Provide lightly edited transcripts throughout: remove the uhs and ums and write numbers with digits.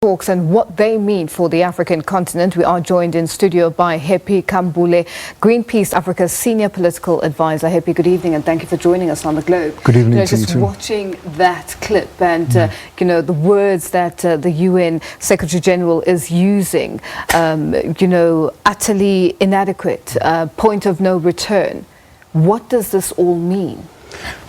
talks and what they mean for the African continent. We are joined in studio by Happy Khambule, Greenpeace Africa's senior political advisor. Happy, good evening and thank you for joining us on The Globe. Good evening to you just too. Watching that clip and the words that the UN Secretary General is using, utterly inadequate, point of no return. What does this all mean?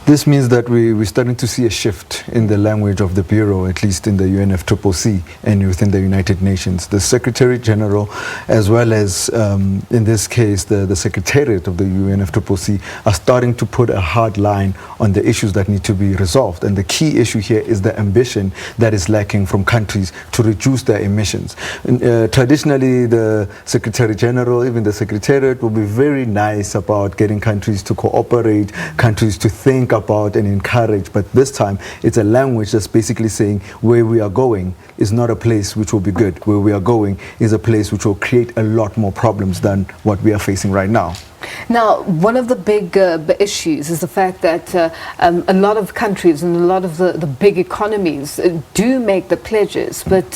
This means that we're starting to see a shift in the language of the Bureau, at least in the UNFCCC and within the United Nations. The Secretary General, as well as, in this case, the Secretariat of the UNFCCC, are starting to put a hard line on the issues that need to be resolved. And the key issue here is the ambition that is lacking from countries to reduce their emissions. Traditionally, the Secretary General, even the Secretariat, will be very nice about getting countries to cooperate, countries to think about and encourage, but this time it's a language that's basically saying where we are going is not a place which will be good. Where we are going is a place which will create a lot more problems than what we are facing right now. Now, one of the big issues is the fact that a lot of countries and a lot of the big economies do make the pledges, but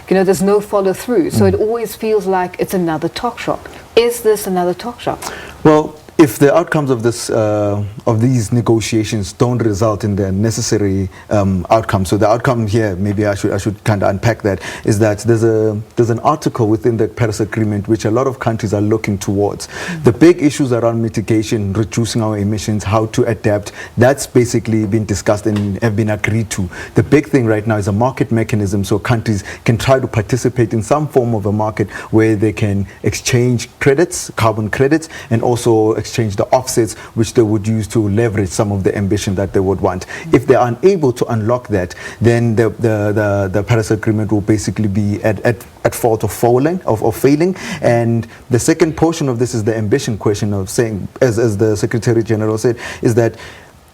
there's no follow through. So it always feels like it's another talk shop. Is this another talk shop? Well, if the outcomes of this of these negotiations don't result in the necessary outcome, so the outcome here, maybe I should kind of unpack that, is that there's an article within the Paris Agreement which a lot of countries are looking towards. The big issues around mitigation, reducing our emissions, how to adapt, that's basically been discussed and have been agreed to. The big thing right now is a market mechanism, so countries can try to participate in some form of a market where they can exchange credits, carbon credits, and also exchange the offsets which they would use to leverage some of the ambition that they would want. If they are unable to unlock that, then the Paris Agreement will basically be at fault of failing. And the second portion of this is the ambition question of saying, as the Secretary General said, is that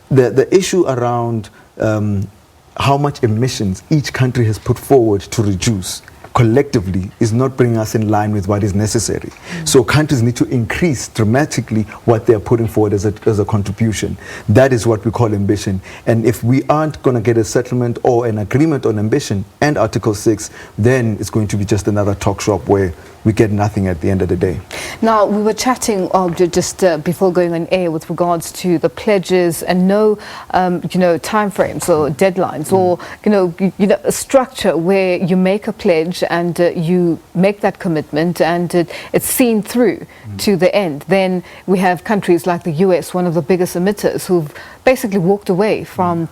the issue around how much emissions each country has put forward to reduce collectively is not bringing us in line with what is necessary. So countries need to increase dramatically what they are putting forward as a contribution. That is what we call ambition. And if we aren't going to get a settlement or an agreement on ambition and Article 6, then it's going to be just another talk shop where we get nothing at the end of the day. Now, we were chatting just before going on air with regards to the pledges and no, time frames or deadlines or, a structure where you make a pledge and you make that commitment and it's seen through to the end. Then we have countries like the US, one of the biggest emitters, who've basically walked away from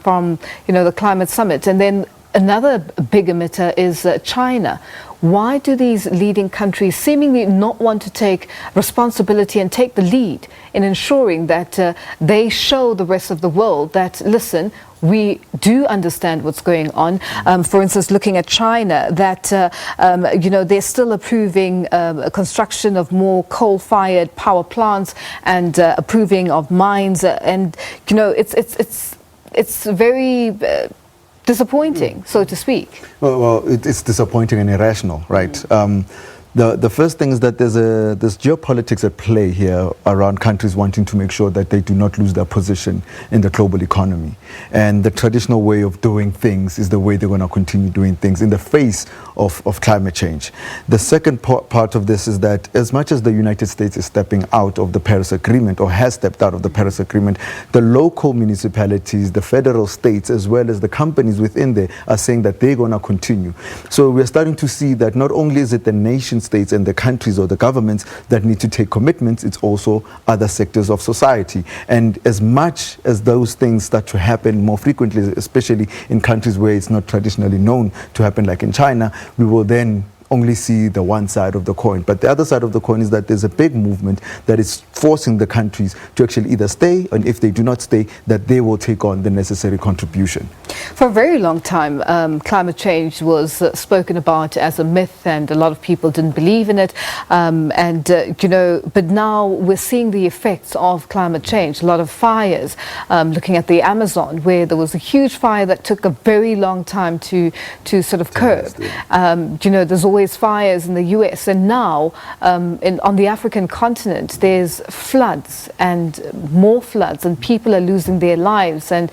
the climate summit. And then another big emitter is China. Why do these leading countries seemingly not want to take responsibility and take the lead in ensuring that they show the rest of the world that, listen, we do understand what's going on? For instance, looking at China, that, they're still approving construction of more coal-fired power plants and approving of mines. And, it's very disappointing, so to speak. Well, it's disappointing and irrational, right? The first thing is that there's geopolitics at play here around countries wanting to make sure that they do not lose their position in the global economy. And the traditional way of doing things is the way they're going to continue doing things in the face of climate change. The second part of this is that as much as the United States is stepping out of the Paris Agreement or has stepped out of the Paris Agreement, the local municipalities, the federal states, as well as the companies within there are saying that they're going to continue. So we're starting to see that not only is it the nation states and the countries or the governments that need to take commitments, it's also other sectors of society. And as much as those things start to happen more frequently, especially in countries where it's not traditionally known to happen, like in China, we will then only see the one side of the coin. But the other side of the coin is that there's a big movement that is forcing the countries to actually either stay, and if they do not stay, that they will take on the necessary contribution. For a very long time, climate change was spoken about as a myth, and a lot of people didn't believe in it. But now we're seeing the effects of climate change. A lot of fires, looking at the Amazon, where there was a huge fire that took a very long time to sort of curb. There's always fires in the US, and now on the African continent there's floods and more floods, and people are losing their lives and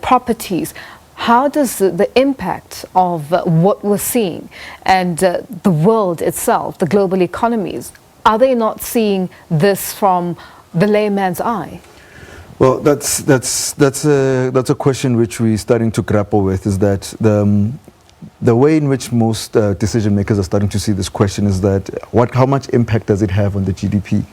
properties. how does the impact of what we're seeing and the world itself, the global economies, are they not seeing this from the layman's eye? Well, that's a question which we're starting to grapple with, is that the way in which most decision makers are starting to see this question is that how much impact does it have on the GDP?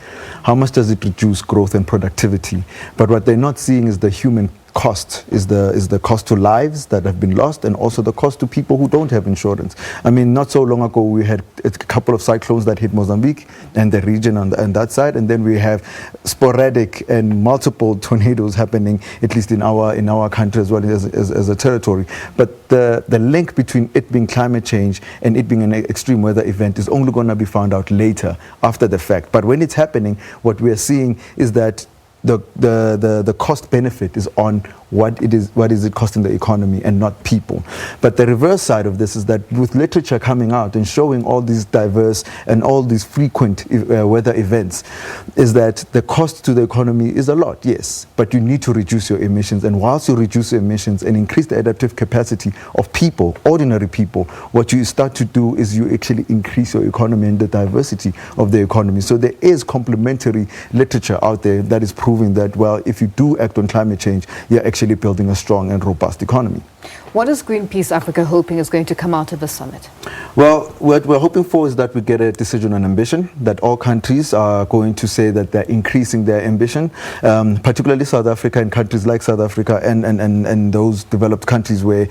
How much does it reduce growth and productivity? But what they're not seeing is the human cost, is the cost to lives that have been lost, and also the cost to people who don't have insurance. I mean, not so long ago we had a couple of cyclones that hit Mozambique and the region on that side, and then we have sporadic and multiple tornadoes happening, at least in our country as well as a territory. But the link between it being climate change and it being an extreme weather event is only going to be found out later, after the fact. But when it's happening, what we are seeing is that the cost benefit is on what is it costing the economy and not people. But the reverse side of this is that with literature coming out and showing all these diverse and all these frequent weather events, is that the cost to the economy is a lot, yes, but you need to reduce your emissions. And whilst you reduce your emissions and increase the adaptive capacity of people, ordinary people, what you start to do is you actually increase your economy and the diversity of the economy. So there is complementary literature out there that is proving that, well, if you do act on climate change, you're actually building a strong and robust economy. What is Greenpeace Africa hoping is going to come out of the summit? Well, what we're hoping for is that we get a decision on ambition, that all countries are going to say that they're increasing their ambition, particularly South Africa and countries like South Africa and those developed countries where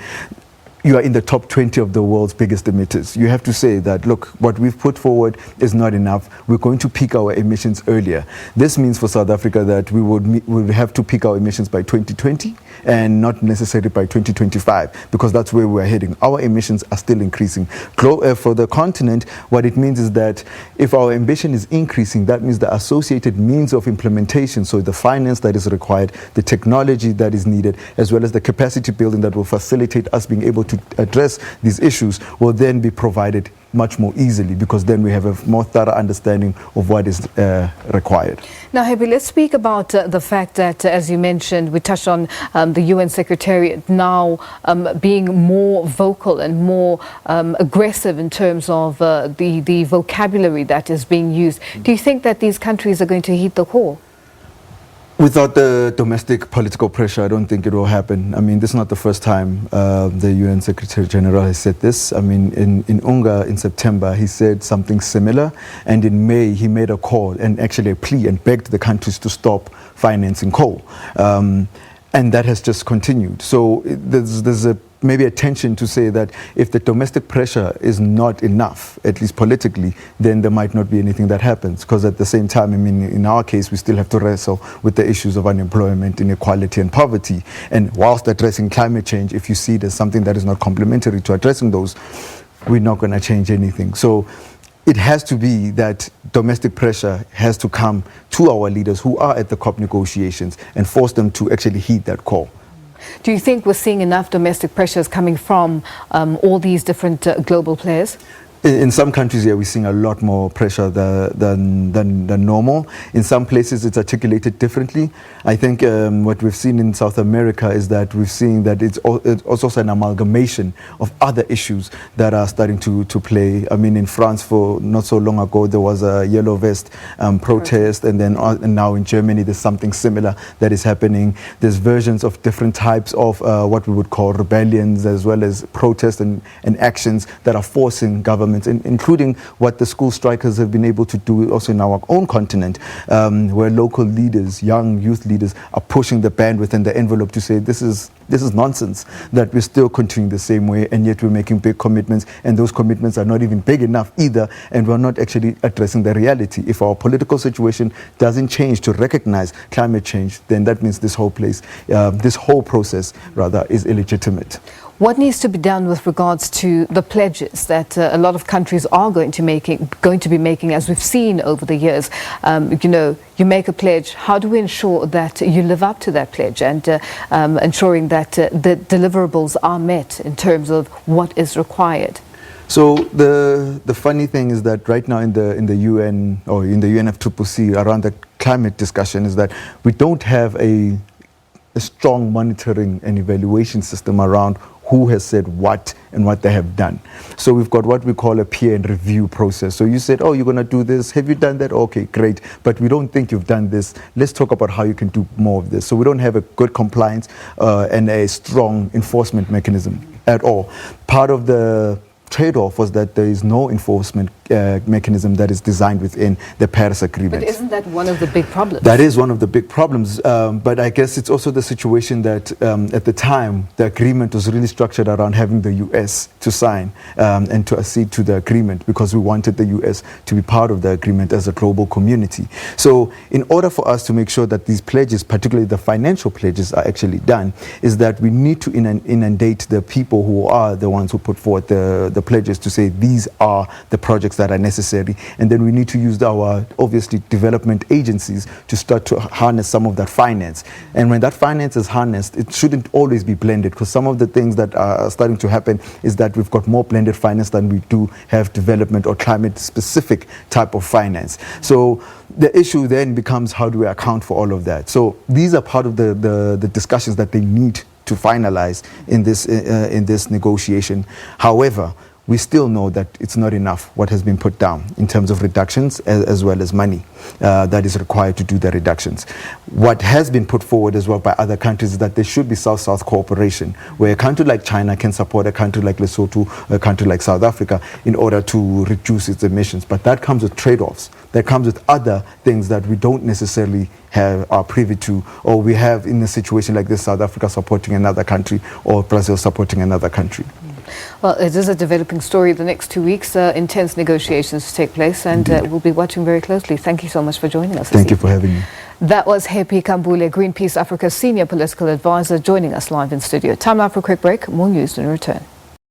you are in the top 20 of the world's biggest emitters. You have to say that, look, what we've put forward is not enough. We're going to peak our emissions earlier. This means for South Africa that we would have to peak our emissions by 2020 and not necessarily by 2025, because that's where we're heading. Our emissions are still increasing. For the continent, what it means is that if our ambition is increasing, that means the associated means of implementation, so the finance that is required, the technology that is needed, as well as the capacity building that will facilitate us being able to address these issues, will then be provided much more easily, because then we have a more thorough understanding of what is required. Now, Happy, let's speak about the fact that, as you mentioned, we touched on the UN Secretariat now being more vocal and more aggressive in terms of the vocabulary that is being used. Do you think that these countries are going to heed the call? Without the domestic political pressure, I don't think it will happen. I mean, this is not the first time the UN Secretary General has said this. I mean, in UNGA in September, he said something similar. And in May, he made a call and actually a plea and begged the countries to stop financing coal. And that has just continued. So there's maybe a tension to say that if the domestic pressure is not enough, at least politically, then there might not be anything that happens. Because at the same time, I mean, in our case, we still have to wrestle with the issues of unemployment, inequality, and poverty. And whilst addressing climate change, if you see it as something that is not complementary to addressing those, we're not going to change anything. So it has to be that domestic pressure has to come to our leaders who are at the COP negotiations and force them to actually heed that call. Do you think we're seeing enough domestic pressures coming from all these different global players? In some countries, yeah, we're seeing a lot more pressure than normal. In some places, it's articulated differently. I think what we've seen in South America is that we've seen that it's also an amalgamation of other issues that are starting to play. I mean, in France, for not so long ago, there was a yellow vest protest, and then and now in Germany, there's something similar that is happening. There's versions of different types of what we would call rebellions, as well as protests and actions that are forcing governments, including what the school strikers have been able to do also in our own continent, where local leaders, young youth leaders, are pushing the bandwidth and the envelope to say this is nonsense, that we're still continuing the same way, and yet we're making big commitments, and those commitments are not even big enough either, and we're not actually addressing the reality. If our political situation doesn't change to recognize climate change, then that means this whole process rather is illegitimate. What needs to be done with regards to the pledges that a lot of countries are going to be making, as we've seen over the years? You make a pledge. How do we ensure that you live up to that pledge, and ensuring that the deliverables are met in terms of what is required? So the funny thing is that right now in the UN or in the UNFCCC around the climate discussion is that we don't have a strong monitoring and evaluation system around who has said what and what they have done. So we've got what we call a peer and review process. So you said, oh, you're going to do this. Have you done that? Okay, great. But we don't think you've done this. Let's talk about how you can do more of this. So we don't have a good compliance and a strong enforcement mechanism at all. Part of the trade-off was that there is no enforcement mechanism that is designed within the Paris Agreement. But isn't that one of the big problems? That is one of the big problems, but I guess it's also the situation that at the time the agreement was really structured around having the US to sign and to accede to the agreement, because we wanted the US to be part of the agreement as a global community. So in order for us to make sure that these pledges, particularly the financial pledges, are actually done, is that we need to inundate the people who are the ones who put forward the pledges to say these are the projects that are necessary, and then we need to use our obviously development agencies to start to harness some of that finance. And when that finance is harnessed, it shouldn't always be blended, because some of the things that are starting to happen is that we've got more blended finance than we do have development or climate specific type of finance. So the issue then becomes, how do we account for all of that? So these are part of the discussions that they need to finalize in this negotiation. However, we still know that it's not enough what has been put down in terms of reductions as well as money that is required to do the reductions. What has been put forward as well by other countries is that there should be South-South cooperation, where a country like China can support a country like Lesotho, a country like South Africa, in order to reduce its emissions. But that comes with trade-offs. That comes with other things that we don't necessarily are privy to, or we have in a situation like this, South Africa supporting another country or Brazil supporting another country. Well, it is a developing story. The next 2 weeks, intense negotiations take place, and we'll be watching very closely. Thank you so much for joining us. Thank you for having me. That was Happy Khambule, Greenpeace Africa's Senior Political Advisor, joining us live in studio. Time now for a quick break. More news in return.